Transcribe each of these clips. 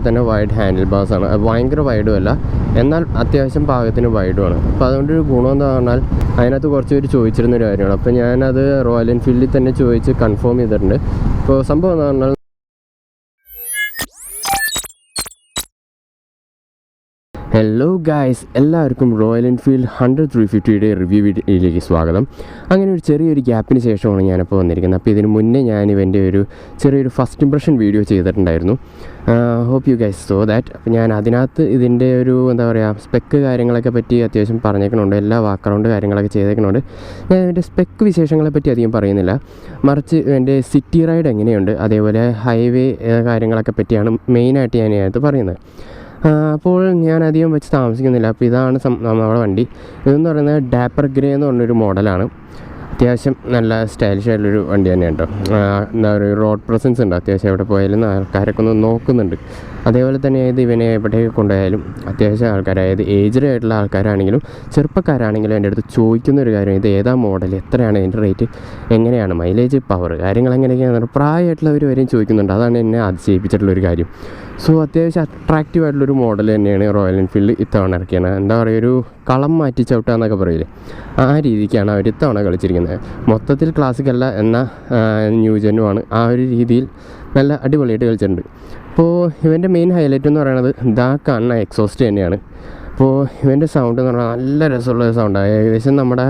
തന്നെ wide handle ബാർസാണ്. ഭയങ്കര വൈഡും അല്ല, എന്നാൽ അത്യാവശ്യം പാകത്തിന് വൈഡുമാണ്. അപ്പോൾ അതുകൊണ്ടൊരു ഗുണം എന്താ പറഞ്ഞാൽ അതിനകത്ത് കുറച്ച് പേര് ചോദിച്ചിരുന്നൊരു കാര്യമാണ്. അപ്പോൾ ഞാനത് റോയൽ എൻഫീൽഡിൽ തന്നെ ചോദിച്ച് കൺഫേം ചെയ്തിട്ടുണ്ട്. ഇപ്പോൾ സംഭവം എന്ന് പറഞ്ഞാൽ ഹലോ ഗായ്സ്, എല്ലാവർക്കും റോയൽ എൻഫീൽഡ് 100-350യുടെ റിവ്യൂ വീഡിയോയിലേക്ക് സ്വാഗതം. അങ്ങനെ ഒരു ചെറിയൊരു ഗ്യാപ്പിന് ശേഷമാണ് ഞാനിപ്പോൾ വന്നിരിക്കുന്നത്. അപ്പോൾ ഇതിന് മുന്നേ ഞാൻ ഇവൻ്റെ ഒരു ചെറിയൊരു ഫസ്റ്റ് ഇംപ്രഷൻ വീഡിയോ ചെയ്തിട്ടുണ്ടായിരുന്നു. Hope you guys saw that. അപ്പോൾ ഞാൻ അതിനകത്ത് ഇതിൻ്റെ ഒരു എന്താ പറയുക സ്പെക്ക് കാര്യങ്ങളൊക്കെ പറ്റി അത്യാവശ്യം പറഞ്ഞേക്കണുണ്ട്, എല്ലാ വാക്കറൗണ്ട് കാര്യങ്ങളൊക്കെ ചെയ്തേക്കണുണ്ട്. ഞാൻ ഇതിൻ്റെ സ്പെക്ക് വിശേഷങ്ങളെ പറ്റി അധികം പറയുന്നില്ല, മറിച്ച് എൻ്റെ സിറ്റി റൈഡ് എങ്ങനെയുണ്ട്, അതേപോലെ ഹൈവേ കാര്യങ്ങളൊക്കെ പറ്റിയാണ് മെയിനായിട്ട് ഞാൻ ഇതിനകത്ത് പറയുന്നത്. അപ്പോൾ ഞാൻ അധികം വെച്ച് താമസിക്കുന്നില്ല. അപ്പോൾ ഇതാണ് നമ്മുടെ വണ്ടി. ഇതെന്ന് പറയുന്നത് ഡാപ്പർ ഗ്രേ എന്ന് പറഞ്ഞൊരു മോഡലാണ്. അത്യാവശ്യം നല്ല സ്റ്റൈലിഷ് ആയിട്ടുള്ളൊരു വണ്ടി തന്നെയാണ് കേട്ടോ. എന്താ പറയുക, റോഡ് പ്രസൻസ് ഉണ്ട്. അത്യാവശ്യം എവിടെ പോയാലും ആൾക്കാരൊക്കെ ഒന്ന് നോക്കുന്നുണ്ട്. അതേപോലെ തന്നെ ഇവനെ എവിടെയൊക്കെ കൊണ്ടുപോയാലും അത്യാവശ്യം ആൾക്കാർ, അതായത് ഏജ്ഡ് ആയിട്ടുള്ള ആൾക്കാരാണെങ്കിലും ചെറുപ്പക്കാരാണെങ്കിലും എൻ്റെ അടുത്ത് ചോദിക്കുന്നൊരു കാര്യം, ഇത് ഏതാ മോഡൽ, എത്രയാണ് ഇതിൻ്റെ റേറ്റ്, എങ്ങനെയാണ് മൈലേജ്, പവർ കാര്യങ്ങൾ എങ്ങനെയൊക്കെയാണ് പ്രായമായിട്ടുള്ളവർ വരെയും ചോദിക്കുന്നുണ്ട്. അതാണ് എന്നെ അതിശയിപ്പിച്ചിട്ടുള്ളൊരു കാര്യം. സോ അത്യാവശ്യം അട്രാക്റ്റീവ് ആയിട്ടുള്ളൊരു മോഡൽ തന്നെയാണ് റോയൽ എൻഫീൽഡ് ഇത്തവണ ഇറക്കിയത്. എന്താ പറയുക, ഒരു കളം മാറ്റി ചവിട്ടുക എന്നൊക്കെ പറയില്ലേ, ആ രീതിക്കാണ് അവർ ഇത്തവണ കളിച്ചിരിക്കുന്നത്. മൊത്തത്തിൽ ക്ലാസിക്കല്ല, എന്നാൽ ന്യൂജനുമാണ്. ആ ഒരു രീതിയിൽ നല്ല അടിപൊളിയായിട്ട് കളിച്ചിട്ടുണ്ട്. അപ്പോൾ ഇവൻ്റെ മെയിൻ ഹൈലൈറ്റ് എന്ന് പറയുന്നത് ഇതാ കാണുന്ന എക്സോസ്റ്റ് തന്നെയാണ്. അപ്പോൾ ഇവൻ്റെ സൗണ്ട് എന്ന് പറഞ്ഞാൽ നല്ല രസമുള്ള സൗണ്ടാണ്. ഏകദേശം നമ്മുടെ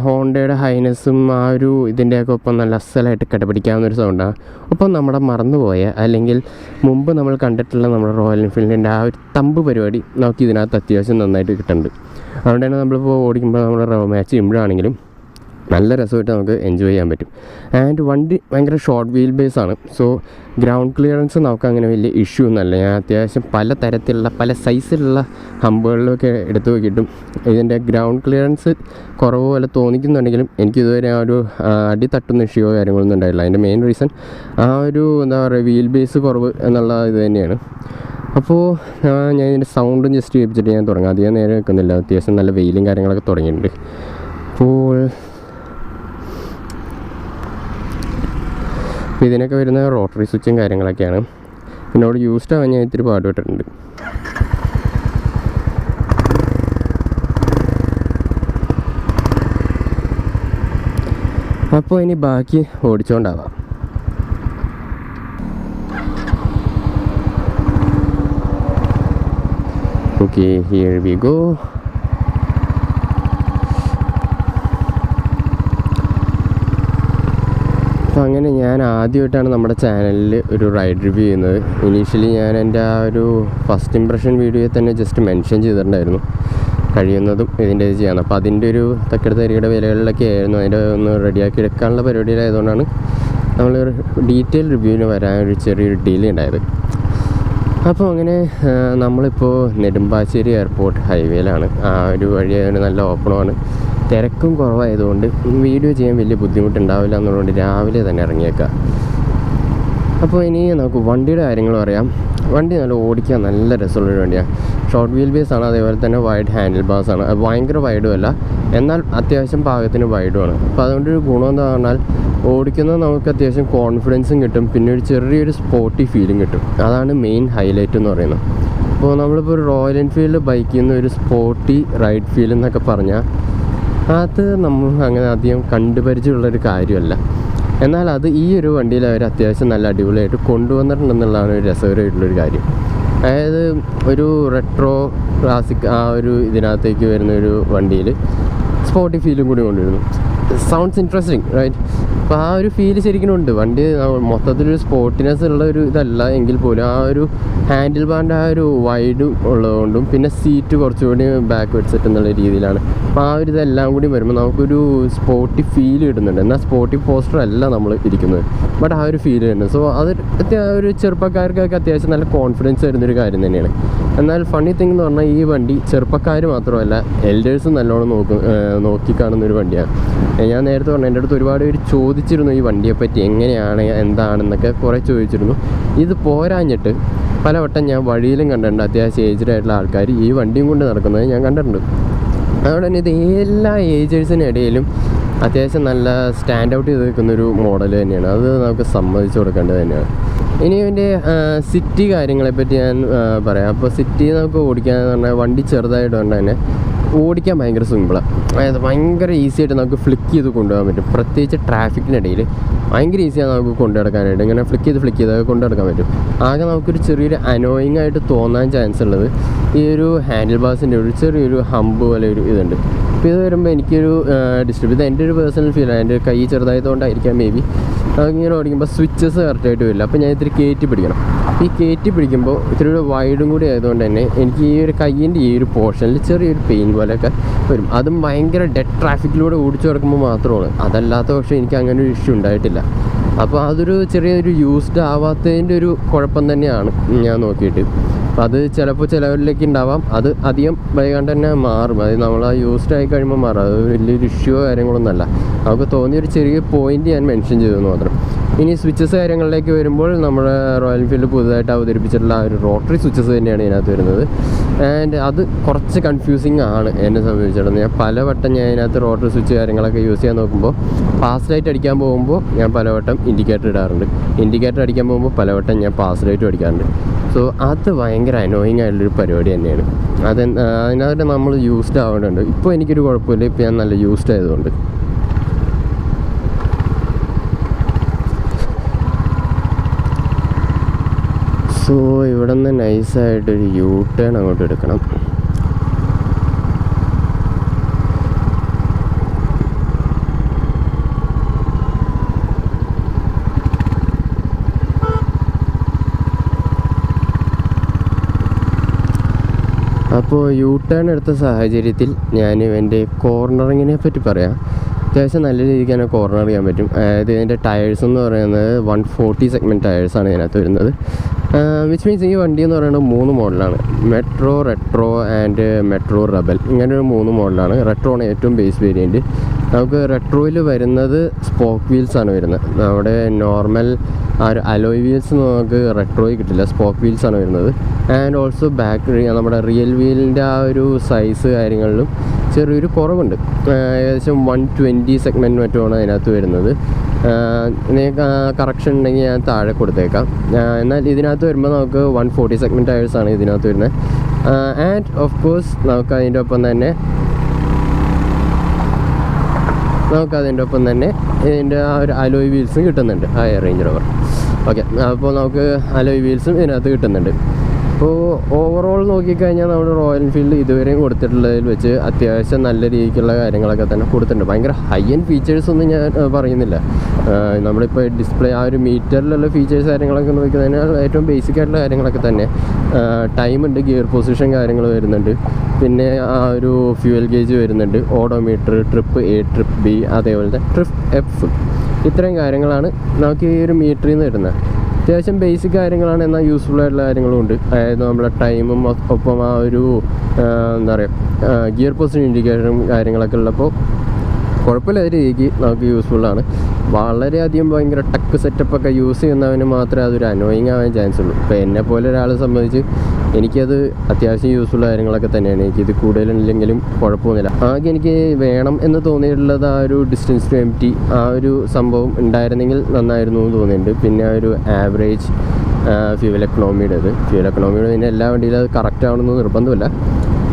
ഹോണ്ടയുടെ ഹൈനസ്സും ആ ഒരു ഇതിൻ്റെയൊക്കെ ഒപ്പം നല്ല അസലായിട്ട് കടപിടിക്കാവുന്നൊരു സൗണ്ടാണ്. ഒപ്പം നമ്മുടെ മറന്നുപോയ അല്ലെങ്കിൽ മുമ്പ് നമ്മൾ കണ്ടിട്ടുള്ള നമ്മുടെ റോയൽ എൻഫീൽഡിൻ്റെ ആ ഒരു തമ്പ് പരിപാടി നമുക്ക് ഇതിനകത്ത് അത്യാവശ്യം നന്നായിട്ട് കിട്ടുന്നുണ്ട്. അതുകൊണ്ട് തന്നെ നമ്മളിപ്പോൾ ഓടിക്കുമ്പോൾ നമ്മൾ മാച്ച് ചെയ്യുമ്പോഴാണെങ്കിലും നല്ല രസമായിട്ട് നമുക്ക് എൻജോയ് ചെയ്യാൻ പറ്റും. ആൻഡ് വണ്ടി ഭയങ്കര ഷോർട്ട് വീൽ ബേസ് ആണ്. സോ ഗ്രൗണ്ട് ക്ലിയറൻസ് നമുക്ക് അങ്ങനെ വലിയ ഇഷ്യൂ ഒന്നുമല്ല. ഞാൻ അത്യാവശ്യം പല തരത്തിലുള്ള പല സൈസിലുള്ള ഹമ്പുകളിലൊക്കെ എടുത്തു നോക്കിയിട്ടും ഇതിൻ്റെ ഗ്രൗണ്ട് ക്ലിയറൻസ് കുറവ് പോലെ തോന്നിക്കുന്നുണ്ടെങ്കിലും എനിക്കിതുവരെ ആ ഒരു അടി തട്ടുന്ന ഇഷ്യോ കാര്യങ്ങളൊന്നും ഉണ്ടായില്ല. അതിൻ്റെ മെയിൻ റീസൺ ആ ഒരു എന്താ പറയുക വീൽ ബേസ് കുറവ് എന്നുള്ള ഇത് തന്നെയാണ്. അപ്പോൾ ഞാൻ ഇതിൻ്റെ സൗണ്ടും ജസ്റ്റ് കേൾപ്പിച്ചിട്ട് ഞാൻ തുടങ്ങാം. അധികം നേരം വെക്കുന്നില്ല, അത്യാവശ്യം നല്ല വെയിലും കാര്യങ്ങളൊക്കെ തുടങ്ങിയിട്ടുണ്ട്. അപ്പോൾ ഇതിനൊക്കെ വരുന്ന റോട്ടറി സ്വിച്ചും കാര്യങ്ങളൊക്കെയാണ്. എന്നോട് യൂസ്ഡ് ആവാൻ ഞാൻ ഇത്തിരി പാടുപെട്ടിട്ടുണ്ട്. അപ്പോൾ ഇനി ബാക്കി ഓടിച്ചുകൊണ്ടാവാം. Okay, here we go. അപ്പോൾ അങ്ങനെ ഞാൻ ആദ്യമായിട്ടാണ് നമ്മുടെ ചാനലിൽ ഒരു റൈഡ് റിവ്യൂ ചെയ്യുന്നത്. ഇനീഷ്യലി ഞാൻ എൻ്റെ ആ ഒരു ഫസ്റ്റ് ഇംപ്രഷൻ വീഡിയോയിൽ തന്നെ ജസ്റ്റ് മെൻഷൻ ചെയ്തിട്ടുണ്ടായിരുന്നു കഴിയുന്നതും ഇതിൻ്റെ ഇത് ചെയ്യാൻ. അപ്പോൾ അതിൻ്റെ ഒരു തക്കെടുത്ത അരിയുടെ വിലകളിലൊക്കെ ആയിരുന്നു അതിൻ്റെ ഒന്ന് റെഡിയാക്കി എടുക്കാനുള്ള പരിപാടിയിലായതുകൊണ്ടാണ് നമ്മളൊരു ഡീറ്റെയിൽ റിവ്യൂവിന് വരാൻ ഒരു ചെറിയൊരു ഡിലേ ഉണ്ടായത്. അപ്പോൾ അങ്ങനെ നമ്മളിപ്പോൾ നെടുമ്പാശ്ശേരി എയർപോർട്ട് ഹൈവേയിലാണ്. ആ ഒരു വഴി നല്ല ഓപ്പണുമാണ്, തിരക്കും കുറവായതുകൊണ്ട് വീഡിയോ ചെയ്യാൻ വലിയ ബുദ്ധിമുട്ടുണ്ടാവില്ല എന്നുള്ളതുകൊണ്ട് രാവിലെ തന്നെ ഇറങ്ങിയേക്കാം. അപ്പോൾ ഇനി നമുക്ക് വണ്ടിയുടെ കാര്യങ്ങൾ പറയാം. വണ്ടി നല്ല ഓടിക്കാൻ നല്ല രസമുള്ളൊരു വണ്ടിയാണ്. ഷോർട്ട് വീൽ ബേസ് ആണ്, അതേപോലെ തന്നെ വൈഡ് ഹാൻഡിൽ ബാർസാണ്. ഭയങ്കര വൈഡും അല്ല, എന്നാൽ അത്യാവശ്യം പാകത്തിന് വൈഡുമാണ്. അപ്പോൾ അതുകൊണ്ടൊരു ഗുണം എന്താ പറഞ്ഞാൽ ഓടിക്കുന്നത് നമുക്ക് അത്യാവശ്യം കോൺഫിഡൻസും കിട്ടും, പിന്നെ ഒരു ചെറിയൊരു സ്പോർട്ടി ഫീലും കിട്ടും. അതാണ് മെയിൻ ഹൈലൈറ്റ് എന്ന് പറയുന്നത്. അപ്പോൾ നമ്മളിപ്പോൾ ഒരു റോയൽ എൻഫീൽഡ് ബൈക്കിൽ നിന്ന് ഒരു സ്പോർട്ടി റൈഡ് ഫീൽ എന്നൊക്കെ പറഞ്ഞാൽ അത് നമ്മൾ അങ്ങനെ അധികം കണ്ടുപരിചയമുള്ളൊരു കാര്യമല്ല. എന്നാൽ അത് ഈ ഒരു വണ്ടിയിൽ അവർ അത്യാവശ്യം നല്ല അടിപൊളിയായിട്ട് കൊണ്ടുവന്നിട്ടുണ്ടെന്നുള്ളതാണ് ഒരു രസകരമായിട്ടുള്ളൊരു കാര്യം. അതായത് ഒരു റെട്രോ ക്ലാസിക് ആ ഒരു ഇതിനകത്തേക്ക് വരുന്നൊരു വണ്ടിയിൽ സ്പോർട്ടി ഫീലും കൂടി കൊണ്ടുവരുന്നു. Sounds interesting right. അപ്പോൾ ആ ഒരു ഫീൽ ശരിക്കും ഉണ്ട്. വണ്ടി മൊത്തത്തിലൊരു സ്പോർട്ടിനെസ് ഉള്ള ഒരു ഇതല്ല എങ്കിൽ പോലും ആ ഒരു ഹാൻഡിൽ ബാറിൻ്റെ ആ ഒരു വൈഡ് ഉള്ളതുകൊണ്ടും പിന്നെ സീറ്റ് കുറച്ചുകൂടി ബാക്ക്വേർഡ് സെറ്റ് എന്നുള്ള രീതിയിലാണ്. അപ്പോൾ ആ ഒരു ഇതെല്ലാം കൂടി വരുമ്പോൾ നമുക്കൊരു സ്പോർട്ടി ഫീൽ കിട്ടുന്നുണ്ട്. എന്നാൽ സ്പോർട്ടി പോസ്റ്റർ അല്ല നമ്മൾ ഇരിക്കുന്നത്, ബട്ട് ആ ഒരു ഫീൽ വരുന്നത്. സോ അത് ഒരു ചെറുപ്പക്കാർക്കൊക്കെ അത്യാവശ്യം നല്ല കോൺഫിഡൻസ് വരുന്നൊരു കാര്യം തന്നെയാണ്. എന്നാൽ ഫണ്ണി തിങ് എന്ന് പറഞ്ഞാൽ ഈ വണ്ടി ചെറുപ്പക്കാർ മാത്രമല്ല എൽഡേഴ്സും നല്ലോണം നോക്കിക്കാണുന്നൊരു വണ്ടിയാണ്. ഞാൻ നേരത്തെ പറഞ്ഞു, എൻ്റെ അടുത്ത് ഒരുപാട് പേര് ചോദിച്ചിരുന്നു ഈ വണ്ടിയെപ്പറ്റി എങ്ങനെയാണ് എന്താണെന്നൊക്കെ കുറേ ചോദിച്ചിരുന്നു. ഇത് പോരാഞ്ഞിട്ട് പലവട്ടം ഞാൻ വഴിയിലും കണ്ടിട്ടുണ്ട് അത്യാവശ്യം ഏജ്ഡ് ആയിട്ടുള്ള ആൾക്കാർ ഈ വണ്ടിയും കൊണ്ട് നടക്കുന്നത് ഞാൻ കണ്ടിട്ടുണ്ട്. അതുകൊണ്ട് തന്നെ ഇത് എല്ലാ ഏജേഴ്സിനിടയിലും അത്യാവശ്യം നല്ല സ്റ്റാൻഡ് ഔട്ട് ചെയ്ത് നിൽക്കുന്നൊരു മോഡൽ തന്നെയാണ്. അത് നമുക്ക് സമ്മതിച്ചു കൊടുക്കേണ്ടത് തന്നെയാണ്. ഇനി ഇതിൻ്റെ സിറ്റി കാര്യങ്ങളെപ്പറ്റി ഞാൻ പറയാം. അപ്പോൾ സിറ്റി നമുക്ക് ഓടിക്കാന്ന് പറഞ്ഞാൽ വണ്ടി ചെറുതായതുകൊണ്ട് തന്നെ ഓടിക്കാൻ ഭയങ്കര സിമ്പിളാണ്. അതായത് ഭയങ്കര ഈസി ആയിട്ട് നമുക്ക് ഫ്ലിക്ക് ചെയ്ത് കൊണ്ടുപോകാൻ പറ്റും. പ്രത്യേകിച്ച് ട്രാഫിക്കിനിടയിൽ ഭയങ്കര ഈസിയാണ് നമുക്ക് കൊണ്ടു നടക്കാനായിട്ട്. ഇങ്ങനെ ഫ്ലിക്ക് ചെയ്ത് കൊണ്ടു നടക്കാൻ പറ്റും. ആകെ നമുക്കൊരു ചെറിയൊരു അനോയിങ് ആയിട്ട് തോന്നാൻ ചാൻസ് ഉള്ളത് ഈ ഒരു ഹാൻഡിൽ ബാസിൻ്റെ ഒരു ചെറിയൊരു ഹമ്പ് പോലെ ഒരു ഇതുണ്ട്. അപ്പോൾ ഇത് വരുമ്പോൾ എനിക്കൊരു ഇത് എൻ്റെ ഒരു പേഴ്സണൽ ഫീലാണ്. എൻ്റെ കൈ ചെറുതായതുകൊണ്ടായിരിക്കാം മേ ബി. ഇങ്ങനെ ഓടിക്കുമ്പോൾ സ്വിച്ചസ് കറക്റ്റായിട്ട് വരില്ല. അപ്പോൾ ഞാൻ ഇത്തിരി കയറ്റി പിടിക്കണം. ഈ കയറ്റി പിടിക്കുമ്പോൾ ഇത്തിരി ഒരു വൈഡും കൂടി ആയതുകൊണ്ട് തന്നെ എനിക്ക് ഈ ഒരു കയ്യിൻ്റെ ഈ ഒരു പോർഷനിൽ ചെറിയൊരു പെയിൻ പോലെയൊക്കെ വരും. അതും ഭയങ്കര ഡെഡ് ട്രാഫിക്കിലൂടെ ഓടിച്ചു കിടക്കുമ്പോൾ മാത്രമാണ്. അതല്ലാത്ത പക്ഷേ എനിക്ക് അങ്ങനെ ഒരു ഇഷ്യൂ ഉണ്ടായിട്ടില്ല. അപ്പോൾ അതൊരു ചെറിയൊരു യൂസ്ഡ് ആവാത്തതിൻ്റെ ഒരു കുഴപ്പം തന്നെയാണ് ഞാൻ നോക്കിയിട്ട്. അപ്പോൾ അത് ചിലപ്പോൾ ചിലവരിലേക്ക് ഉണ്ടാവാം. അത് അധികം വൈകാണ്ട് തന്നെ മാറും. അത് നമ്മൾ ആ യൂസ്ഡ് ആയി കഴിയുമ്പോൾ മാറും. അത് വലിയൊരു ഇഷ്യൂവോ കാര്യങ്ങളൊന്നുമല്ല. നമുക്ക് തോന്നിയൊരു ചെറിയ പോയിന്റ് ഞാൻ മെൻഷൻ ചെയ്തെന്ന് മാത്രം. ഇനി സ്വിച്ചസ് കാര്യങ്ങളിലേക്ക് വരുമ്പോൾ നമ്മുടെ റോയൽ എൻഫീൽഡ് പുതുതായിട്ട് അവതരിപ്പിച്ചിട്ടുള്ള ആ ഒരു റോട്ടറി സ്വിച്ചസ് തന്നെയാണ് ഇതിനകത്ത് വരുന്നത്. ആൻഡ് അത് കുറച്ച് കൺഫ്യൂസിങ് ആണ് എന്നെ സംബന്ധിച്ചിടത്തോളം. ഞാൻ പലവട്ടം ഞാൻ ഇതിനകത്ത് റോട്ടറി സ്വിച്ച് കാര്യങ്ങളൊക്കെ യൂസ് ചെയ്യാൻ നോക്കുമ്പോൾ പാസ് ലൈറ്റ് അടിക്കാൻ പോകുമ്പോൾ ഞാൻ പലവട്ടം ഇൻഡിക്കേറ്റർ ഇടാറുണ്ട്. ഇൻഡിക്കേറ്റർ അടിക്കാൻ പോകുമ്പോൾ പലവട്ടം ഞാൻ പാസ് ലൈറ്റും അടിക്കാറുണ്ട്. സോ അത് ഭയങ്കര അനോയിങ് ആയിട്ടുള്ളൊരു പരിപാടി തന്നെയാണ്. അതിനകത്ത് നമ്മൾ യൂസ്ഡ് ആവേണ്ടതുണ്ട്. ഇപ്പോൾ എനിക്കൊരു കുഴപ്പമില്ല. ഇപ്പോൾ ഞാൻ നല്ല യൂസ്ഡ് ആയതുകൊണ്ട്. സോ ഇവിടെ നിന്ന് നൈസായിട്ടൊരു യൂ ടേൺ അങ്ങോട്ട് എടുക്കണം. അപ്പോൾ യൂ ടേൺ എടുത്ത സാഹചര്യത്തിൽ ഞാൻ എൻ്റെ കോർണറിങ്ങിനെ പറ്റി പറയാം. അത്യാവശ്യം നല്ല രീതിക്ക് തന്നെ കോർണർ ചെയ്യാൻ പറ്റും. അതായത് ഇതിൻ്റെ ടയേഴ്സ് എന്ന് പറയുന്നത് 140 സെഗ്മെൻറ്റ് ടയേഴ്സാണ് ഇതിനകത്ത് വരുന്നത്. വിച്ച് മീൻസ് ഈ വണ്ടി എന്ന് പറയുന്നത് 3 മോഡലാണ്. Metro, retro and metro റബൽ. ഇങ്ങനെ ഒരു 3 മോഡലാണ്. റെട്രോ ആണ് ഏറ്റവും ബേസ് വേരിയൻറ്റ്. നമുക്ക് റെട്രോയിൽ വരുന്നത് സ്പോക്ക് വീൽസാണ് വരുന്നത്. നമ്മുടെ നോർമൽ ആ ഒരു അലോയ് വീൽസ് നമുക്ക് റെട്രോയിൽ കിട്ടില്ല. സ്പോക്ക് വീൽസാണ് വരുന്നത്. ആൻഡ് ഓൾസോ ബാക്ക് നമ്മുടെ റിയൽ വീലിൻ്റെ ആ ഒരു സൈസ് കാര്യങ്ങളിലും ചെറിയൊരു കുറവുണ്ട്. ഏകദേശം 120 സെഗ്മെൻറ്റ് മറ്റുമാണ് അതിനകത്ത് വരുന്നത്. കറക്ഷൻ ഉണ്ടെങ്കിൽ ഞാൻ താഴെ കൊടുത്തേക്കാം. എന്നാൽ ഇതിനകത്ത് വരുമ്പോൾ നമുക്ക് 140 സെഗ്മെൻറ്റ് ടയേഴ്സാണ് ഇതിനകത്ത് വരുന്നത്. ആൻഡ് ഓഫ് കോഴ്സ് നമുക്ക് അതിൻ്റെ ഒപ്പം തന്നെ ഇതിൻ്റെ ആ ഒരു അലോയ് വീൽസും കിട്ടുന്നുണ്ട്. ആ റേഞ്ച് റോവർ. ഓക്കെ, അപ്പോൾ നമുക്ക് അലോയ് വീൽസും ഇതിനകത്ത് കിട്ടുന്നുണ്ട്. അപ്പോൾ ഓവറോൾ നോക്കിക്കഴിഞ്ഞാൽ നമ്മുടെ റോയൽ എൻഫീൽഡ് ഇതുവരെയും കൊടുത്തിട്ടുള്ളതിൽ വെച്ച് അത്യാവശ്യം നല്ല രീതിക്കുള്ള കാര്യങ്ങളൊക്കെ തന്നെ കൊടുത്തിട്ടുണ്ട്. ഭയങ്കര ഹൈ എൻഡ് ഫീച്ചേഴ്സ് ഒന്നും ഞാൻ പറയുന്നില്ല. നമ്മളിപ്പോൾ ഡിസ്പ്ലേ ആ ഒരു മീറ്ററിലുള്ള ഫീച്ചേഴ്സ് കാര്യങ്ങളൊക്കെ നോക്കുന്നതിനാൽ ഏറ്റവും ബേസിക് ആയിട്ടുള്ള കാര്യങ്ങളൊക്കെ തന്നെ. ടൈമുണ്ട്, ഗിയർ പൊസിഷൻ കാര്യങ്ങൾ വരുന്നുണ്ട്, പിന്നെ ആ ഒരു ഫ്യൂവൽ ഗേജ് വരുന്നുണ്ട്, odometer, trip A, trip B, അതേപോലത്തെ ട്രിപ്പ് എഫ്. ഇത്രയും കാര്യങ്ങളാണ് നമുക്ക് ഈ ഒരു മീറ്ററിൽ നിന്ന് വരുന്നത്. അത്യാവശ്യം ബേസിക് കാര്യങ്ങളാണ്, എന്നാൽ യൂസ്ഫുൾ ആയിട്ടുള്ള കാര്യങ്ങളും ഉണ്ട്. അതായത് നമ്മളെ ടൈമും ഒപ്പം ആ ഒരു എന്താ പറയുക ഗിയർ പൊസിഷൻ ഇൻഡിക്കേറ്ററും കാര്യങ്ങളൊക്കെ ഉള്ളപ്പോൾ കുഴപ്പമില്ലാത്ത രീതിക്ക് നമുക്ക് യൂസ്ഫുള്ളാണ്. വളരെയധികം ഭയങ്കര ടക്ക് സെറ്റപ്പൊക്കെ യൂസ് ചെയ്യുന്നവന് മാത്രമേ അതൊരു അനോയിങ് ആവാൻ ചാൻസ് ഉള്ളൂ. ഇപ്പോൾ എന്നെപ്പോലെ ഒരാളെ സംബന്ധിച്ച് എനിക്കത് അത്യാവശ്യം യൂസ്ഫുൾ കാര്യങ്ങളൊക്കെ തന്നെയാണ്. എനിക്കിത് കൂടുതലില്ലെങ്കിലും കുഴപ്പമൊന്നുമില്ല. ആകെ എനിക്ക് വേണം എന്ന് തോന്നിയിട്ടുള്ളത് ആ ഒരു ഡിസ്റ്റൻസ് ടു എംപ്റ്റി ആ ഒരു സംഭവം ഉണ്ടായിരുന്നെങ്കിൽ നന്നായിരുന്നു എന്ന് തോന്നിയിട്ടുണ്ട്. പിന്നെ ആ ഒരു ആവറേജ് ഫ്യൂവൽ എക്കണോമിയുടെ പിന്നെ എല്ലാ വണ്ടിയിലും അത് കറക്റ്റ് ആവണമെന്ന് നിർബന്ധമില്ല.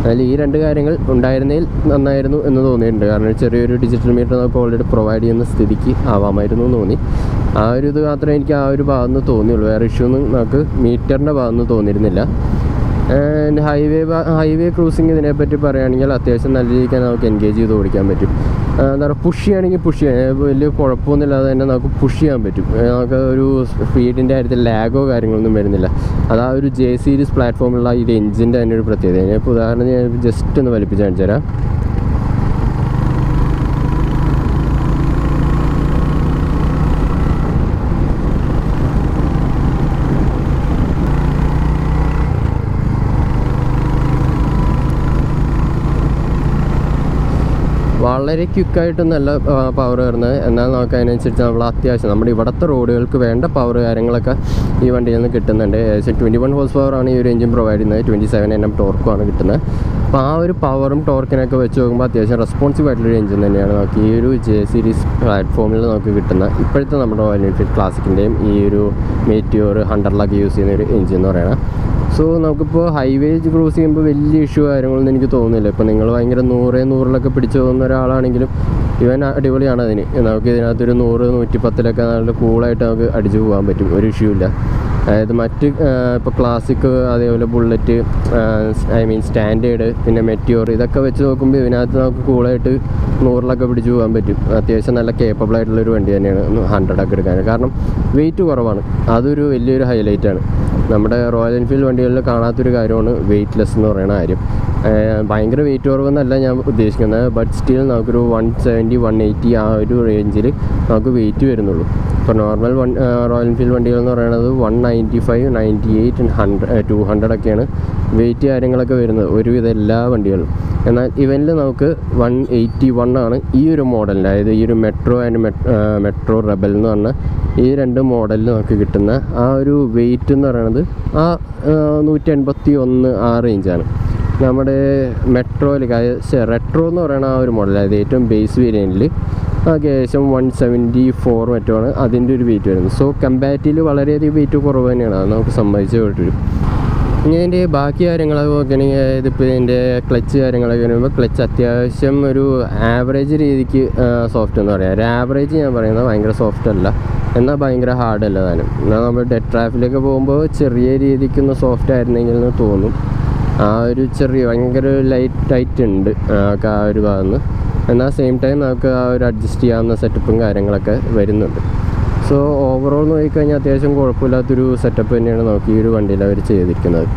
അതിൽ ഈ 2 കാര്യങ്ങൾ ഉണ്ടായിരുന്നതിൽ നന്നായിരുന്നു എന്ന് തോന്നിയിട്ടുണ്ട്. കാരണം ചെറിയൊരു ഡിജിറ്റൽ മീറ്റർ നമുക്ക് ഓൾറെഡി പ്രൊവൈഡ് ചെയ്യുന്ന സ്ഥിതിക്ക് ആവാമായിരുന്നു എന്ന് തോന്നി. ആ ഒരു ഇത് മാത്രമേ എനിക്ക് ആ ഒരു ഭാഗത്ത് നിന്ന് തോന്നിയുള്ളൂ. വേറെ ഇഷ്യൂ ഒന്നും നമുക്ക് മീറ്ററിൻ്റെ ഭാഗത്ത് നിന്ന് തോന്നിയിരുന്നില്ല. ആൻഡ് ഹൈവേ ക്രൂസിങ് ഇതിനെപ്പറ്റി പറയുകയാണെങ്കിൽ അത്യാവശ്യം നല്ല രീതിക്ക് നമുക്ക് എൻഗേജ് ചെയ്ത് ഓടിക്കാൻ പറ്റും. എന്താ പറയുക, പുഷ് ചെയ്യുകയാണെങ്കിൽ വലിയ കുഴപ്പമൊന്നുമില്ലാതെ തന്നെ നമുക്ക് പുഷ് ചെയ്യാൻ പറ്റും. നമുക്ക് ഒരു സ്പീഡിൻ്റെ കാര്യത്തിൽ ലാഗോ കാര്യങ്ങളൊന്നും വരുന്നില്ല. അത് ആ ഒരു ജെ സീരീസ് പ്ലാറ്റ്ഫോമിലുള്ള ഇത് എഞ്ചിൻ്റെ തന്നെ ഒരു പ്രത്യേകത. ഇപ്പോൾ ഉദാഹരണം ഞാൻ ജസ്റ്റ് ഒന്ന് വലിപ്പിച്ച് കാണിച്ചു തരാം. വളരെ ക്വിക്കായിട്ട് നല്ല പവർ വരുന്നത്. എന്നാൽ നമുക്ക് അതിനനുസരിച്ച് നമ്മൾ അത്യാവശ്യം നമ്മുടെ ഇവിടുത്തെ റോഡുകൾക്ക് വേണ്ട പവർ കാര്യങ്ങളൊക്കെ ഈ വണ്ടിയിൽ നിന്ന് കിട്ടുന്നുണ്ട്. ഏകദേശം 21 ഹോഴ്സ് പവറാണ് ഈ ഒരു എഞ്ചിൻ പ്രൊവൈഡ് ചെയ്യുന്നത്. 27 Nm ടോർക്കുമാണ് കിട്ടുന്നത്. അപ്പോൾ ആ ഒരു പവറും ടോർക്കിനൊക്കെ വെച്ച് നോക്കുമ്പോൾ അത്യാവശ്യം റെസ്പോൺസീവ് ആയിട്ടുള്ളൊരു എഞ്ചിൻ തന്നെയാണ് നമുക്ക് ഈ ഒരു ജെ സീരീസ് പ്ലാറ്റ്ഫോമിൽ നമുക്ക് കിട്ടുന്ന ഇപ്പോഴത്തെ നമ്മുടെ റോയൽ എൻഫീൽഡ് ക്ലാസിക്കിൻ്റെയും ഈ ഒരു മെറ്റിയോർ 100 യൂസ് ചെയ്യുന്ന ഒരു എഞ്ചിൻ എന്ന് പറയുന്നത്. സോ നമുക്കിപ്പോൾ ഹൈവേജ് ക്രൂസ് ചെയ്യുമ്പോൾ വലിയ ഇഷ്യൂ കാര്യങ്ങളൊന്നും എനിക്ക് തോന്നുന്നില്ല. ഇപ്പോൾ നിങ്ങൾ ഭയങ്കര 100-100 പിടിച്ചു പോകുന്ന ഒരാളാണെങ്കിലും ഇവൻ അടിപൊളിയാണ്. അതിന് നമുക്ക് ഇതിനകത്തൊരു 100-110 നല്ല കൂളായിട്ട് നമുക്ക് അടിച്ചു പോകാൻ പറ്റും, ഒരു ഇഷ്യൂ ഇല്ല. അതായത് മറ്റ് ഇപ്പോൾ ക്ലാസിക്, അതേപോലെ ബുള്ളറ്റ്, സ്റ്റാൻഡേർഡ്, പിന്നെ മെറ്റിയോർ, ഇതൊക്കെ വെച്ച് നോക്കുമ്പോൾ ഇതിനകത്ത് നമുക്ക് കൂളായിട്ട് 100 പിടിച്ചു പോകാൻ പറ്റും. അത്യാവശ്യം നല്ല കേപ്പബിൾ ആയിട്ടുള്ളൊരു വണ്ടി തന്നെയാണ് 100 എടുക്കാൻ. കാരണം വെയിറ്റ് കുറവാണ്, അതൊരു വലിയൊരു ഹൈലൈറ്റാണ്. നമ്മുടെ റോയൽ എൻഫീൽഡ് വണ്ടികളിൽ കാണാത്തൊരു കാര്യമാണ് വെയ്റ്റ്ലെസ് എന്ന് പറയുന്ന കാര്യം. ഭയങ്കര വെയിറ്റ് കുറവെന്നല്ല ഞാൻ ഉദ്ദേശിക്കുന്നത്, ബട്ട് സ്റ്റിൽ നമുക്കൊരു 170-180 ആ ഒരു റേഞ്ചിൽ നമുക്ക് വെയിറ്റ് വരുന്നുള്ളൂ. ഇപ്പോൾ നോർമൽ റോയൽ എൻഫീൽഡ് വണ്ടികൾ എന്ന് പറയുന്നത് 195, 98, 100, 200 വെയിറ്റ് കാര്യങ്ങളൊക്കെ വരുന്നത് ഒരുവിധം എല്ലാ വണ്ടികളും. എന്നാൽ ഇവനിൽ നമുക്ക് 181 ആണ് ഈ ഒരു മോഡലിൻ്റെ, അതായത് ഈ ഒരു മെട്രോ ആൻഡ് മെട്രോ റെബൽ എന്ന് പറഞ്ഞ ഈ 2 മോഡലിൽ നമുക്ക് കിട്ടുന്ന ആ ഒരു വെയിറ്റ് എന്ന് പറയുന്നത് ആ 181 ആ റേഞ്ചാണ്. നമ്മുടെ മെട്രോയിൽ റെട്രോ എന്ന് പറയുന്ന ആ ഒരു മോഡൽ, അതായത് ഏറ്റവും ബേസ് വേരിയൻറ്റിൽ ഏകദേശം 174 മറ്റുമാണ് അതിൻ്റെ ഒരു വെയിറ്റ് വരുന്നത്. സോ കമ്പാരിറ്റീവ്ലി വളരെയധികം വെയിറ്റ് കുറവ് തന്നെയാണ്, അത് നമുക്ക് സമ്മതിച്ച് പോയിട്ടൊരു. ഇനി അതിൻ്റെ ബാക്കി കാര്യങ്ങളൊക്കെ നോക്കുകയാണെങ്കിൽ, ഇതിപ്പോൾ ഇതിൻ്റെ ക്ലച്ച് കാര്യങ്ങളൊക്കെ വരുമ്പോൾ ക്ലച്ച് അത്യാവശ്യം ഒരു ആവറേജ് രീതിക്ക് സോഫ്റ്റ് എന്ന് പറയാം. ഒരു ആവറേജ് ഞാൻ പറയുന്നത് ഭയങ്കര സോഫ്റ്റ് അല്ല, എന്നാൽ ഭയങ്കര ഹാർഡ് അല്ല താനും. എന്നാൽ നമ്മൾ ഡെഡ് ട്രാഫിലൊക്കെ പോകുമ്പോൾ ചെറിയ രീതിക്കൊന്ന് സോഫ്റ്റ് ആയിരുന്നെങ്കിൽ എന്ന് തോന്നും. ആ ഒരു ചെറിയ ഭയങ്കര ലൈറ്റ് ഉണ്ട് ആ ഒരു ഭാഗത്ത്. എന്നാൽ സെയിം ടൈം നമുക്ക് ആ ഒരു അഡ്ജസ്റ്റ് ചെയ്യാവുന്ന സെറ്റപ്പും കാര്യങ്ങളൊക്കെ വരുന്നുണ്ട്. സോ ഓവറോൾ നോക്കിക്കഴിഞ്ഞാൽ അത്യാവശ്യം കുഴപ്പമില്ലാത്തൊരു സെറ്റപ്പ് തന്നെയാണ് നമുക്ക് ഈ ഒരു വണ്ടിയിൽ അവർ ചെയ്തിരിക്കുന്നത്.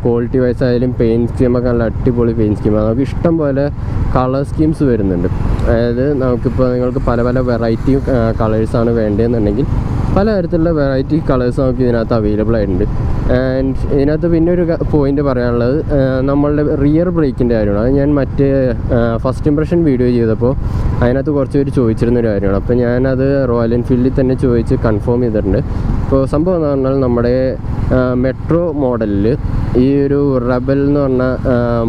ക്വാളിറ്റി വൈസ് ആയാലും പെയിൻറ്റ് സ്കീമൊക്കെ നല്ല അടിപൊളി പെയിൻറ്റ് സ്കീമാണ്. നമുക്ക് ഇഷ്ടം പോലെ കളർ സ്കീംസ് വരുന്നുണ്ട്. അതായത് നമുക്കിപ്പോൾ നിങ്ങൾക്ക് പല പല വെറൈറ്റി കളേഴ്സാണ് വേണ്ടതെന്നുണ്ടെങ്കിൽ പല തരത്തിലുള്ള വെറൈറ്റി കളേഴ്സ് നമുക്ക് ഇതിനകത്ത് അവൈലബിൾ ആയിട്ടുണ്ട്. ആൻഡ് ഇതിനകത്ത് പിന്നെ ഒരു പോയിൻ്റ് പറയാനുള്ളത് നമ്മളുടെ റിയർ ബ്രേക്കിൻ്റെ കാര്യമാണ്. അത് ഞാൻ മറ്റേ ഫസ്റ്റ് ഇംപ്രഷൻ വീഡിയോ ചെയ്തപ്പോൾ അതിനകത്ത് കുറച്ച് പേര് ചോദിച്ചിരുന്നൊരു കാര്യമാണ്. അപ്പോൾ ഞാനത് റോയൽ എൻഫീൽഡിൽ തന്നെ ചോദിച്ച് കൺഫേം ചെയ്തിട്ടുണ്ട്. ഇപ്പോൾ സംഭവം എന്ന് പറഞ്ഞാൽ നമ്മുടെ മെട്രോ മോഡലിൽ ഈ ഒരു റബൽ എന്ന് പറഞ്ഞ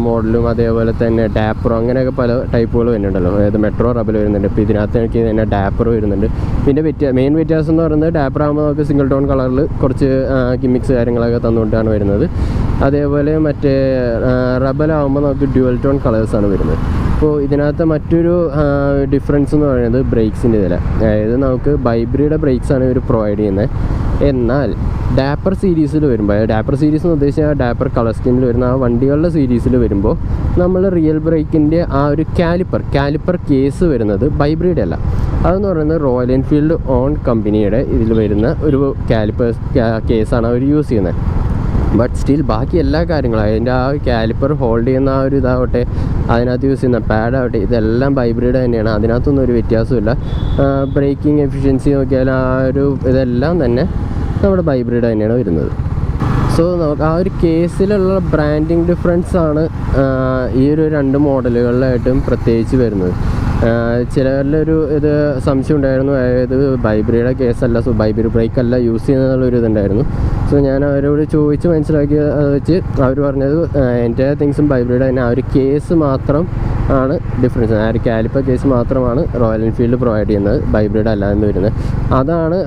മോഡലും അതേപോലെ തന്നെ ഡാപ്പറോ അങ്ങനെയൊക്കെ പല ടൈപ്പുകൾ വരുന്നുണ്ടല്ലോ. അതായത് മെട്രോ റബൽ വരുന്നുണ്ട്. ഇപ്പോൾ ഇതിനകത്ത് എനിക്ക് തന്നെ ഡാപ്പർ വരുന്നുണ്ട്. പിന്നെ മെയിൻ വ്യത്യാസം എന്ന് പറയുന്നത് ഡാപ്പർ ആകുമ്പോൾ നമുക്ക് സിംഗിൾ ടോൺ കളറിൽ കുറച്ച് ഗിമ്മിക്സ് കാര്യങ്ങളൊക്കെ തന്നുകൊണ്ടാണ് വരുന്നത്. അതേപോലെ മറ്റേ റബലാകുമ്പോൾ നമുക്ക് ഡ്യുവൽ ടോൺ കളേഴ്സാണ് വരുന്നത്. അപ്പോൾ ഇതിനകത്ത് മറ്റൊരു ഡിഫറൻസ് എന്ന് പറയുന്നത് ബ്രേക്സിൻ്റെ ഇതിൽ, അതായത് നമുക്ക് ബൈബ്രിയുടെ ബ്രേക്സാണ് ഇവർ പ്രൊവൈഡ് ചെയ്യുന്നത്. എന്നാൽ ഡാപ്പർ സീരീസിൽ വരുമ്പോൾ, ഡാപ്പർ സീരീസ് എന്ന് ഉദ്ദേശിച്ചാൽ ഡാപ്പർ കളർ സ്കീമിൽ വരുന്ന ആ വണ്ടികളുടെ സീരീസിൽ വരുമ്പോൾ നമ്മൾ റിയൽ ബ്രേക്കിൻ്റെ ആ ഒരു കാലിപ്പർ കേസ് വരുന്നത് ബൈബ്രിയുടെ അല്ല. അതെന്ന് പറയുന്നത് റോയൽ എൻഫീൽഡ് ഓൺ കമ്പനിയുടെ ഇതിൽ വരുന്ന ഒരു കാലിപ്പർ കേസാണ് അവർ യൂസ് ചെയ്യുന്നത്. ബട്ട് സ്റ്റിൽ ബാക്കി എല്ലാ കാര്യങ്ങളും, അതിൻ്റെ ആ കാലിപ്പർ ഹോൾഡ് ചെയ്യുന്ന ആ ഒരു ഇതാവട്ടെ, അതിനകത്ത് യൂസ് ചെയ്യുന്ന പാഡാവട്ടെ, ഇതെല്ലാം ബൈബ്രിയുടെ തന്നെയാണ്. അതിനകത്തൊന്നും ഒരു വ്യത്യാസമില്ല. ബ്രേക്കിംഗ് എഫിഷ്യൻസി നോക്കിയാൽ ആ ഒരു ഇതെല്ലാം തന്നെ നമ്മുടെ ബൈബ്രിയുടെ തന്നെയാണ് വരുന്നത്. സോ നമുക്ക് ആ ഒരു കേസിലുള്ള ബ്രാൻഡിങ് ഡിഫറൻസാണ് ഈ ഒരു 2 മോഡലുകളിലായിട്ടും പ്രത്യേകിച്ച് വരുന്നത്. ചിലരുടെ ഒരു ഇത് സംശയം ഉണ്ടായിരുന്നു, അതായത് ബൈബ്രിയുടെ കേസല്ല, സോ ബൈബ്രി ബ്രേക്ക് അല്ല യൂസ് ചെയ്യുന്നതെന്നുള്ളൊരു ഇതുണ്ടായിരുന്നു. സോ ഞാൻ അവരോട് ചോദിച്ച് മനസ്സിലാക്കിയത് വെച്ച് അവർ പറഞ്ഞത് എൻ്റെ തിങ്സും ബൈബ്രിയുടെ തന്നെ ആ ഒരു കേസ് മാത്രം ആണ് ഡിഫറൻസ്. ആ ഒരു കാലിപ്പർ കേസ് മാത്രമാണ് റോയൽ എൻഫീൽഡ് പ്രൊവൈഡ് ചെയ്യുന്നത്, ബൈബ്രിയുടെ അല്ലാതെ വരുന്നത്. അതാണ്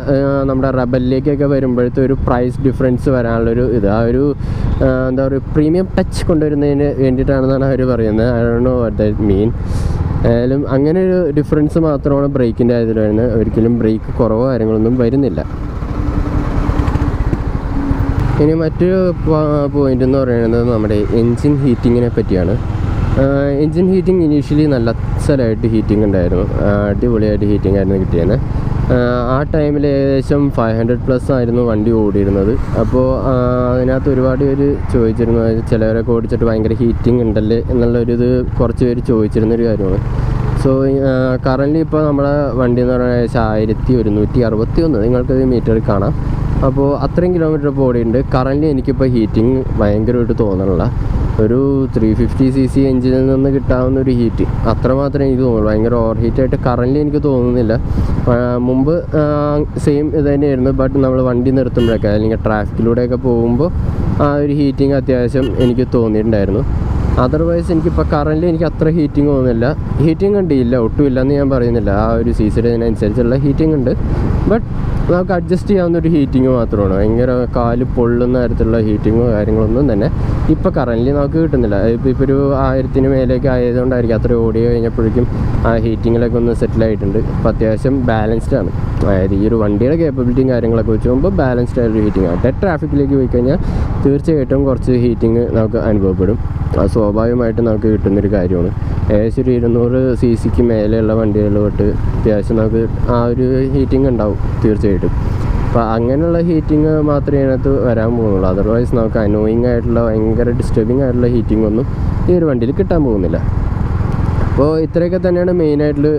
നമ്മുടെ റബലിലേക്കൊക്കെ വരുമ്പോഴത്തെ ഒരു പ്രൈസ് ഡിഫറൻസ് വരാനുള്ളൊരു ഇത്. ആ ഒരു എന്താ പറയുക, പ്രീമിയം ടച്ച് കൊണ്ടുവരുന്നതിന് വേണ്ടിയിട്ടാണെന്നാണ് അവർ പറയുന്നത്. I don't know what that മീൻ. ആയാലും അങ്ങനെ ഒരു ഡിഫറൻസ് മാത്രമാണ് ബ്രേക്കിൻ്റെ ഇതിൽ വരുന്നത്. ഒരിക്കലും ബ്രേക്ക് കുറവോ കാര്യങ്ങളൊന്നും വരുന്നില്ല. ഇനി മറ്റൊരു പോയിൻ്റ് എന്ന് പറയുന്നത് നമ്മുടെ എൻജിൻ ഹീറ്റിങ്ങിനെ പറ്റിയാണ്. എൻജിൻ ഹീറ്റിംഗ് ഇനീഷ്യലി നല്ല അസലായിട്ട് ഹീറ്റിംഗ് ഉണ്ടായിരുന്നു, അടിപൊളിയായിട്ട് ഹീറ്റിംഗ് ആയിരുന്നു കിട്ടിയത്. ആ ടൈമിൽ ഏകദേശം 500+ ആയിരുന്നു വണ്ടി ഓടിയിരുന്നത്. അപ്പോൾ അതിനകത്ത് ഒരുപാട് പേര് ചോദിച്ചിരുന്നു, ചിലവരൊക്കെ ഓടിച്ചിട്ട് ഭയങ്കര ഹീറ്റിംഗ് ഉണ്ടല്ലേ എന്നുള്ളൊരിത് കുറച്ച് പേര് ചോദിച്ചിരുന്നൊരു കാര്യമാണ്. സോ കറൻ്റ് ഇപ്പോൾ നമ്മുടെ വണ്ടി എന്ന് പറഞ്ഞാൽ ഏകദേശം 1161 നിങ്ങൾക്കത് മീറ്ററിൽ കാണാം. അപ്പോൾ അത്രയും കിലോമീറ്റർ ഇപ്പോൾ ഓടിയിട്ടുണ്ട്. കറൻ്റ് എനിക്കിപ്പോൾ ഹീറ്റിംഗ് ഭയങ്കരമായിട്ട് തോന്നണില്ല. ഒരു 350cc എഞ്ചിനിൽ നിന്ന് കിട്ടാവുന്ന ഒരു ഹീറ്റ് അത്രമാത്രം എനിക്ക് തോന്നുള്ളൂ. ഭയങ്കര ഓവർ ഹീറ്റായിട്ട് കറൻറ്റ്ലി എനിക്ക് തോന്നുന്നില്ല. മുമ്പ് സെയിം ഇത് തന്നെയായിരുന്നു. ബട്ട് നമ്മൾ വണ്ടി നിർത്തുമ്പോഴൊക്കെ അല്ലെങ്കിൽ ട്രാഫിക്കിലൂടെയൊക്കെ പോകുമ്പോൾ ആ ഒരു ഹീറ്റിംഗ് അത്യാവശ്യം എനിക്ക് തോന്നിയിട്ടുണ്ടായിരുന്നു. അതർവൈസ് എനിക്കിപ്പോൾ കറൻറ്റ്ലി എനിക്ക് അത്ര ഹീറ്റിംഗ് തോന്നുന്നില്ല. ഹീറ്റിംഗ് ഉണ്ട്, ഇല്ല ഒട്ടുമില്ല എന്ന് ഞാൻ പറയുന്നില്ല. ആ ഒരു സീസണിനനുസരിച്ചുള്ള ഹീറ്റിംഗ് ഉണ്ട്. ബട്ട് നമുക്ക് അഡ്ജസ്റ്റ് ചെയ്യാവുന്ന ഒരു ഹീറ്റിംഗ് മാത്രമാണ്. ഭയങ്കര കാല് പൊള്ളുന്ന തരത്തിലുള്ള ഹീറ്റിങ്ങോ കാര്യങ്ങളൊന്നും തന്നെ ഇപ്പോൾ കറൻറ്റ്ലി നമുക്ക് കിട്ടുന്നില്ല. ഇപ്പോൾ ഒരു 1000 മേലേക്ക് ആയതുകൊണ്ടായിരിക്കും അത്ര ഓടി കഴിഞ്ഞപ്പോഴേക്കും ആ ഹീറ്റിങ്ങിലൊക്കെ ഒന്ന് സെറ്റിലായിട്ടുണ്ട്. ഇപ്പോൾ അത്യാവശ്യം ബാലൻസ്ഡ് ആണ്. അതായത് ഈ ഒരു വണ്ടിയുടെ കേപ്പബിലിറ്റിയും കാര്യങ്ങളൊക്കെ വെച്ച് നോക്കുമ്പോൾ ബാലൻസ്ഡ് ആയൊരു ഹീറ്റിംഗ് ആണ്. ഡെഡ് ട്രാഫിക്കിലേക്ക് പോയി കഴിഞ്ഞാൽ തീർച്ചയായിട്ടും കുറച്ച് ഹീറ്റിംഗ് നമുക്ക് അനുഭവപ്പെടും. അത് സ്വാഭാവികമായിട്ട് നമുക്ക് കിട്ടുന്നൊരു കാര്യമാണ്. ഏകദേശം ഒരു 200cc മേലെയുള്ള വണ്ടികൾ തൊട്ട് അത്യാവശ്യം നമുക്ക് ആ ഒരു ഹീറ്റിംഗ് ഉണ്ടാവും തീർച്ചയായിട്ടും. അപ്പോൾ അങ്ങനെയുള്ള ഹീറ്റിംഗ് മാത്രമേ അതിനകത്ത് വരാൻ പോകുന്നുള്ളൂ. അതർവൈസ് നമുക്ക് അനോയിങ് ആയിട്ടുള്ള ഭയങ്കര ഡിസ്റ്റർബിങ് ആയിട്ടുള്ള ഹീറ്റിംഗ് ഒന്നും ഈ ഒരു വണ്ടിയിൽ കിട്ടാൻ പോകുന്നില്ല. അപ്പോൾ ഇത്രയൊക്കെ തന്നെയാണ് മെയിനായിട്ട്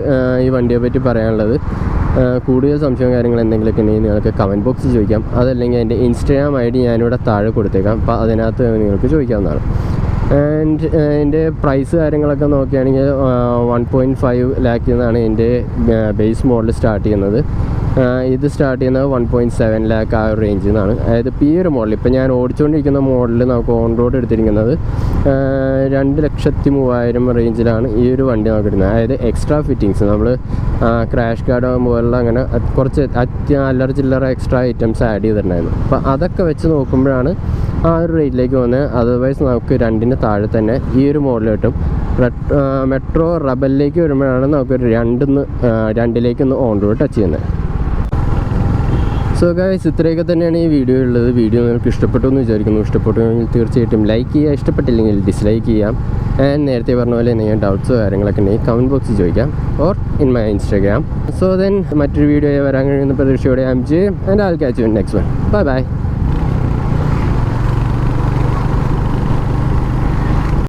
ഈ വണ്ടിയെ പറ്റി പറയാനുള്ളത്. കൂടുതൽ സംശയവും കാര്യങ്ങൾ എന്തെങ്കിലുമൊക്കെ ഉണ്ടെങ്കിൽ നിങ്ങൾക്ക് കമൻറ്റ് ബോക്സിൽ ചോദിക്കാം. അതല്ലെങ്കിൽ എൻ്റെ ഇൻസ്റ്റാഗ്രാം ID ഞാനിവിടെ താഴെ കൊടുത്തേക്കാം. അപ്പോൾ അതിനകത്ത് നിങ്ങൾക്ക് ചോദിക്കാവുന്നതാണ്. ആൻഡ് എൻ്റെ പ്രൈസ് കാര്യങ്ങളൊക്കെ നോക്കുകയാണെങ്കിൽ 1.5 ലാഖിൽ നിന്നാണ് എൻ്റെ ബേസ് മോഡൽ സ്റ്റാർട്ട് ചെയ്യുന്നത്. ഇത് സ്റ്റാർട്ട് ചെയ്യുന്നത് 1.7 ലാഖ് ആ ഒരു റേഞ്ചിൽ നിന്നാണ്. അതായത് ഇപ്പോൾ ഈ ഒരു മോഡൽ ഇപ്പോൾ ഞാൻ ഓടിച്ചുകൊണ്ടിരിക്കുന്ന മോഡൽ നമുക്ക് ഓൺ റോഡ് എടുത്തിരിക്കുന്നത് 2,03,000 റേഞ്ചിലാണ് ഈ ഒരു വണ്ടി നമുക്ക് ഇടുന്നത്. അതായത് എക്സ്ട്രാ ഫിറ്റിങ്സ് നമ്മൾ ക്രാഷ് ഗാർഡ് പോലുള്ള അങ്ങനെ കുറച്ച് അല്ലറ ചില്ലറ എക്സ്ട്രാ ഐറ്റംസ് ആഡ് ചെയ്തിട്ടുണ്ടായിരുന്നു. അപ്പോൾ അതൊക്കെ വെച്ച് നോക്കുമ്പോഴാണ് ആ ഒരു റേറ്റിലേക്ക് വന്നത്. അതർവൈസ് നമുക്ക് 2 താഴെ തന്നെ ഈ ഒരു മോഡൽ കിട്ടും. മെട്രോ റബലിലേക്ക് വരുമ്പോഴാണ് നമുക്ക് 2 ഓൺ റോഡ് ടച്ച് ചെയ്യുന്നത്. സോ ഗൈസ്, ഇത്രയൊക്കെ തന്നെയാണ് ഈ വീഡിയോ ഉള്ളത്. വീഡിയോ നിങ്ങൾക്ക് ഇഷ്ടപ്പെട്ടു എന്ന് വിചാരിക്കുന്നു. ഇഷ്ടപ്പെട്ടുവെങ്കിൽ തീർച്ചയായിട്ടും ലൈക്ക് ചെയ്യുക, ഇഷ്ടപ്പെട്ടില്ലെങ്കിൽ ഡിസ്ലൈക്ക് ചെയ്യാം. ആൻഡ് നേരത്തെ പറഞ്ഞ പോലെ എന്തെങ്കിലും ഡൗട്ട്സോ കാര്യങ്ങളൊക്കെ ഉണ്ടെങ്കിൽ കമൻറ്റ് ബോക്സിൽ ചോദിക്കാം, or in my Instagram. So then മറ്റൊരു വീഡിയോ വരാൻ കഴിയുന്ന പ്രതീക്ഷയോടെ I'm Jay and I'll catch you in next one. Bye bye.